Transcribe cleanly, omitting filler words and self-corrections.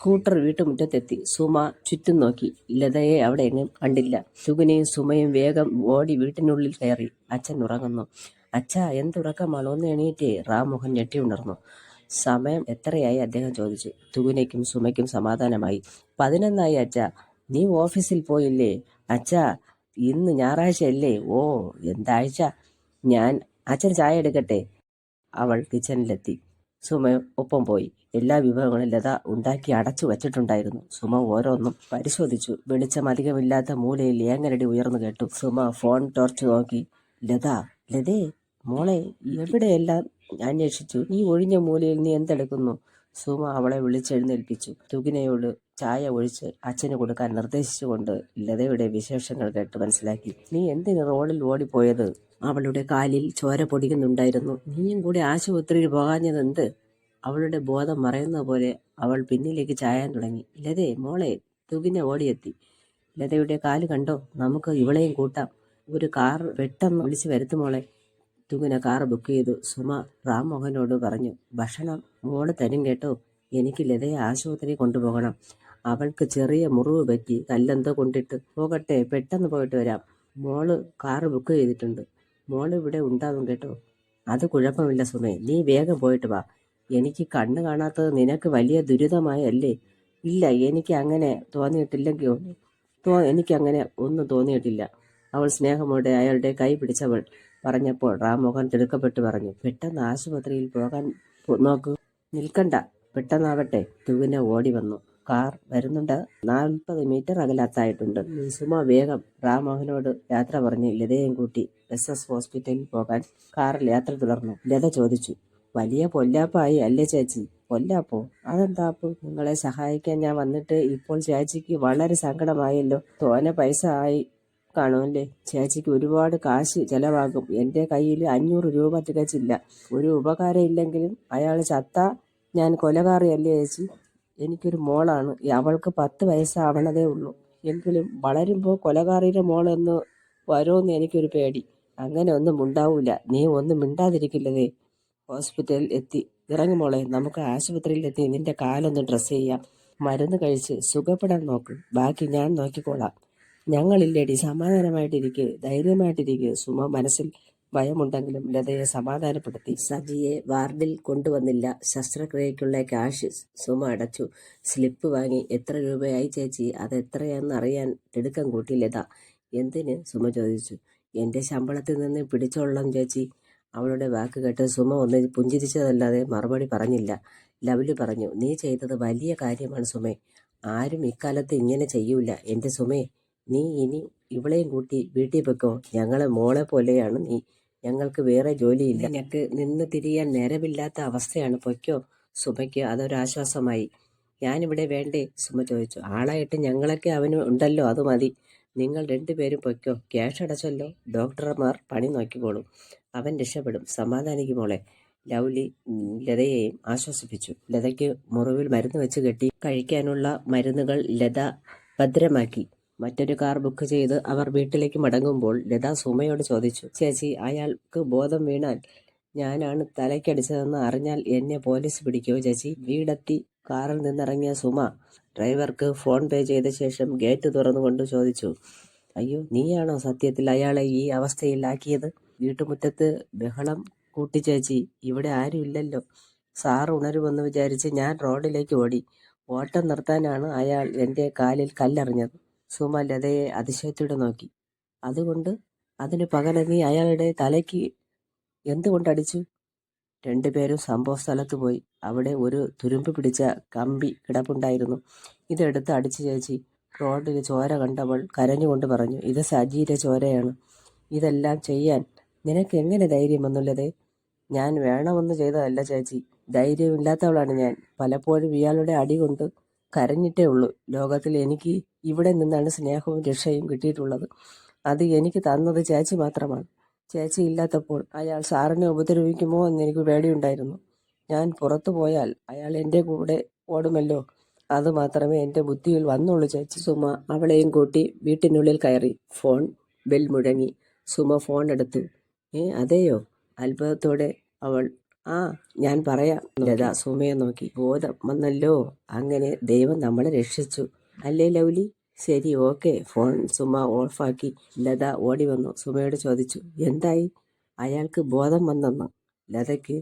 Scooter വീട്ടുമുറ്റത്തെത്തി. Suma ചുറ്റും നോക്കി. ലതയെ അവിടെ എങ്ങും കണ്ടില്ല. സുഗുനയും സുമയും വേഗം ഓടി വീട്ടിനുള്ളിൽ കയറി. അച്ഛൻ ഉറങ്ങുന്നു. അച്ഛാ, എന്തുറക്കമാണ്, ഒന്ന് എണീറ്റേ. റാംമോഹൻ ഞെട്ടി ഉണർന്നു. സമയം എത്രയായി? അദ്ദേഹം ചോദിച്ചു. തുകുനയ്ക്കും സുമയ്ക്കും സമാധാനമായി. 11 അച്ഛാ. നീ ഓഫീസിൽ പോയില്ലേ? അച്ഛാ, ഇന്ന് ഞായറാഴ്ചയല്ലേ? ഓ, എന്താഴ്ച? അച്ഛൻ ചായ എടുക്കട്ടെ? അവൾ കിച്ചണിലെത്തി. സുമ ഒപ്പം പോയി. എല്ലാ വിഭവങ്ങളും ലത ഉണ്ടാക്കി അടച്ചു വച്ചിട്ടുണ്ടായിരുന്നു. സുമ ഓരോന്നും പരിശോധിച്ചു. വെളിച്ചം അധികമില്ലാത്ത മൂലയിൽ ഏങ്ങലടി ഉയർന്നു കേട്ടു. സുമ ഫോൺ ടോർച്ച് നോക്കി. ലതേ, മോളെ, എവിടെയെല്ലാം അന്വേഷിച്ചു. ഈ ഒഴിഞ്ഞ മൂലയിൽ നീ എന്തെടുക്കുന്നു? സുമ അവളെ വിളിച്ചെഴുന്നേൽപ്പിച്ചു. തുകിനയോട് ചായ ഒഴിച്ച് അച്ഛന് കൊടുക്കാൻ നിർദ്ദേശിച്ചുകൊണ്ട് ലതയുടെ വിശേഷങ്ങൾ കേട്ട് മനസ്സിലാക്കി. നീ എന്തിന് റോഡിൽ ഓടിപ്പോയത്? അവളുടെ കാലിൽ ചോര പൊടിക്കുന്നുണ്ടായിരുന്നു. നീയും കൂടി ആശുപത്രിയിൽ പോകാഞ്ഞതെന്ത്? അവളുടെ ബോധം മറയുന്ന പോലെ അവൾ പിന്നിലേക്ക് ചായാൻ തുടങ്ങി. ലതേ, മോളെ. തുകിന ഓടിയെത്തി. ലതയുടെ കാല് കണ്ടോ? നമുക്ക് ഇവളെയും കൂട്ടാം. ഒരു കാർ പെട്ടെന്ന് വിളിച്ചു വരുത്തുമോളെ. തുകിന കാർ ബുക്ക് ചെയ്തു. സുമ റാംമോഹനോട് പറഞ്ഞു. ഭക്ഷണം മോള് തരും കേട്ടോ. എനിക്ക് ലതയെ ആശുപത്രി കൊണ്ടുപോകണം. അവൾക്ക് ചെറിയ മുറിവ് പറ്റി. കല്ലെന്തോ കൊണ്ടിട്ട്. പോകട്ടെ, പെട്ടെന്ന് പോയിട്ട് വരാം. മോള് കാർ ബുക്ക് ചെയ്തിട്ടുണ്ട്. മോള് ഇവിടെ ഉണ്ടാകും കേട്ടോ. അത് കുഴപ്പമില്ല സുമേ, നീ വേഗം പോയിട്ട് വാ. എനിക്ക് കണ്ണ് കാണാത്തത് നിനക്ക് വലിയ ദുരിതമായല്ലേ? ഇല്ല, എനിക്ക് അങ്ങനെ എനിക്കങ്ങനെ ഒന്നും തോന്നിയിട്ടില്ല. അവൾ സ്നേഹമോടെ അയാളുടെ കൈ പിടിച്ചവൾ പറഞ്ഞപ്പോൾ റാംമോഹൻ തിടുക്കപ്പെട്ടു പറഞ്ഞു. പെട്ടെന്ന് ആശുപത്രിയിൽ പോകാൻ നോക്കൂ. നിൽക്കണ്ട, പെട്ടെന്നാവട്ടെ. തുവിനെ ഓടി വന്നു. കാർ വരുന്നുണ്ട്. 40 മീറ്റർ അകലത്തായിട്ടുണ്ട്. സുമ വേഗം റാംമോഹനോട് യാത്ര പറഞ്ഞ് ലതയും കൂട്ടി SS ഹോസ്പിറ്റലിൽ പോകാൻ കാറിൽ യാത്ര തുടർന്നു. ലത ചോദിച്ചു. വലിയ പൊല്ലാപ്പായി അല്ലേ ചേച്ചി? പൊല്ലാപ്പോ? അതെന്താപ്പോ? നിങ്ങളെ സഹായിക്കാൻ ഞാൻ വന്നിട്ട് ഇപ്പോൾ ചേച്ചിക്ക് വളരെ സങ്കടമായല്ലോ. തോനെ പൈസ ആയി കാണുമല്ലേ? ചേച്ചിക്ക് ഒരുപാട് കാശ് ചെലവാകും. എൻ്റെ കയ്യിൽ 500 രൂപ തികച്ചില്ല. ഒരു ഉപകാരം ഇല്ലെങ്കിലും അയാൾ ചത്താ ഞാൻ കൊലകാറിയല്ലേ ചേച്ചി? എനിക്കൊരു മോളാണ്. അവൾക്ക് 10 വയസ്സാവണതേ ഉള്ളൂ. എങ്കിലും വളരുമ്പോൾ കൊലകാരിയുടെ മോളെന്ന് വരുമെന്ന് എനിക്കൊരു പേടി. അങ്ങനെ ഒന്നും ഉണ്ടാവൂല. നീ ഒന്നും മിണ്ടാതിരിക്കില്ലതേ. ഹോസ്പിറ്റലിൽ എത്തി. ഇറങ്ങു മോളെ, നമുക്ക് ആശുപത്രിയിൽ എത്തി നിന്റെ കാലൊന്ന് ഡ്രസ്സ് ചെയ്യാം. മരുന്ന് കഴിച്ച് സുഖപ്പെടാൻ നോക്ക്. ബാക്കി ഞാൻ നോക്കിക്കോളാം. ഞങ്ങളില്ലേടി, സമാധാനമായിട്ടിരിക്കെ, ധൈര്യമായിട്ടിരിക്കെ. സുമ മനസ്സിൽ ഭയമുണ്ടെങ്കിലും ലതയെ സമാധാനപ്പെടുത്തി. സജിയെ വാർഡിൽ കൊണ്ടുവന്നില്ല. ശസ്ത്രക്രിയയ്ക്കുള്ള ക്യാഷ് സുമ അടച്ചു. സ്ലിപ്പ് വാങ്ങി. എത്ര രൂപയായി ചേച്ചി? അതെത്രയാണെന്ന് അറിയാൻ തിടുക്കം കൂട്ടി ലത. എന്തിന്? സുമ ചോദിച്ചു. എൻ്റെ ശമ്പളത്തിൽ നിന്ന് പിടിച്ചോളാം ചേച്ചി. അവളുടെ വാക്ക് കേട്ട് സുമ ഒന്ന് പുഞ്ചിരിച്ചതല്ലാതെ മറുപടി പറഞ്ഞില്ല. ലവ്ലി പറഞ്ഞു. നീ ചെയ്തത് വലിയ കാര്യമാണ് സുമേ. ആരും ഇക്കാലത്ത് ഇങ്ങനെ ചെയ്യൂല. എൻ്റെ സുമേ, നീ ഇനി ഇവളെയും കൂട്ടി വീട്ടിൽ വെക്കോ. ഞങ്ങളെ മോളെ പോലെയാണ് നീ. ഞങ്ങൾക്ക് വേറെ ജോലിയില്ല. നിനക്ക് നിന്ന് തിരിയാൻ നേരമില്ലാത്ത അവസ്ഥയാണ്. പൊയ്ക്കോ. സുമയ്ക്ക് അതൊരാശ്വാസമായി. ഞാനിവിടെ വേണ്ടേ? സുമ ചോദിച്ചു. ആളായിട്ട് ഞങ്ങളൊക്കെ അവന് ഉണ്ടല്ലോ, അത് മതി. നിങ്ങൾ 2 പേരും പൊയ്ക്കോ. ക്യാഷ് അടച്ചല്ലോ. ഡോക്ടർമാർ പണി നോക്കിക്കോളും. അവൻ രക്ഷപ്പെടും. സമാധാനിക്കും മോളെ. ലവ്ലി ലതയെയും ആശ്വസിപ്പിച്ചു. ലതയ്ക്ക് മുറിവിൽ മരുന്ന് വെച്ച് കെട്ടി. കഴിക്കാനുള്ള മരുന്നുകൾ ലത ഭദ്രമാക്കി. മറ്റൊരു കാർ ബുക്ക് ചെയ്ത് അവർ വീട്ടിലേക്ക് മടങ്ങുമ്പോൾ ലത സുമയോട് ചോദിച്ചു. ചേച്ചി, അയാൾക്ക് ബോധം വീണാൽ ഞാനാണ് തലയ്ക്കടിച്ചതെന്ന് അറിഞ്ഞാൽ എന്നെ പോലീസ് പിടിക്കുമോ ചേച്ചി? വീടെത്തി കാറിൽ നിന്നിറങ്ങിയ സുമ ഡ്രൈവർക്ക് ഫോൺ പേ ചെയ്ത ശേഷം ഗേറ്റ് തുറന്നുകൊണ്ട് ചോദിച്ചു. അയ്യോ, നീയാണോ സത്യത്തിൽ അയാളെ ഈ അവസ്ഥയിലാക്കിയത്? വീട്ടുമുറ്റത്ത് ബഹളം കൂട്ടി ചേച്ചി. ഇവിടെ ആരും ഇല്ലല്ലോ. സാർ ഉണരുമെന്ന് വിചാരിച്ച് ഞാൻ റോഡിലേക്ക് ഓടി. ഓട്ടം നിർത്താനാണ് അയാൾ എൻ്റെ കാലിൽ കല്ലെറിഞ്ഞത്. സുമ ലതയെ അതിശയത്തോടെ നോക്കി. അതുകൊണ്ട് അതിന് പകരം നീ അയാളുടെ തലയ്ക്ക് എന്തുകൊണ്ടടിച്ചു? 2 പേരും സംഭവ സ്ഥലത്ത് പോയി. അവിടെ ഒരു തുരുമ്പ് പിടിച്ച കമ്പി കിടപ്പുണ്ടായിരുന്നു. ഇതെടുത്ത് അടിച്ചു ചേച്ചി. റോഡിൽ ചോര കണ്ടവൾ കരഞ്ഞുകൊണ്ട് പറഞ്ഞു. ഇത് സജിയുടെ ചോരയാണ്. ഇതെല്ലാം ചെയ്യാൻ നിനക്ക് എങ്ങനെ ധൈര്യം വന്നുള്ളതേ? ഞാൻ വേണമെന്ന് ചെയ്തതല്ല ചേച്ചി. ധൈര്യമില്ലാത്തവളാണ് ഞാൻ. പലപ്പോഴും ഇയാളുടെ അടി കൊണ്ട് കരഞ്ഞിട്ടേ ഉള്ളൂ. ലോകത്തിൽ എനിക്ക് ഇവിടെ നിന്നാണ് സ്നേഹവും രക്ഷയും കിട്ടിയിട്ടുള്ളത്. അത് എനിക്ക് തന്നത് ചേച്ചി മാത്രമാണ്. ചേച്ചി ഇല്ലാത്തപ്പോൾ അയാൾ സാറിനെ ഉപദ്രവിക്കുമോ എന്നെനിക്ക് പേടിയുണ്ടായിരുന്നു. ഞാൻ പുറത്തു പോയാൽ അയാൾ എൻ്റെ കൂടെ ഓടുമല്ലോ. അത് മാത്രമേ എൻ്റെ ബുദ്ധിയിൽ വന്നുള്ളൂ ചേച്ചി. സുമ അവളെയും കൂട്ടി വീട്ടിനുള്ളിൽ കയറി. ഫോൺ ബെൽ മുഴങ്ങി. സുമ ഫോൺ എടുത്തു. അതെയോ? അത്ഭുതത്തോടെ അവൾ ആ ഞാൻ പറയാം. ലത സുമയെ നോക്കി. ബോധം വന്നല്ലോ, അങ്ങനെ ദൈവം നമ്മളെ രക്ഷിച്ചു അല്ലേ ലൗലി? ശരി, ഓക്കെ. ഫോൺ സുമ ഓഫാക്കി. ലത ഓടി വന്നു സുമയോട് ചോദിച്ചു, എന്തായി? അയാൾക്ക് ബോധം വന്നെന്ന്. ലതയ്ക്ക്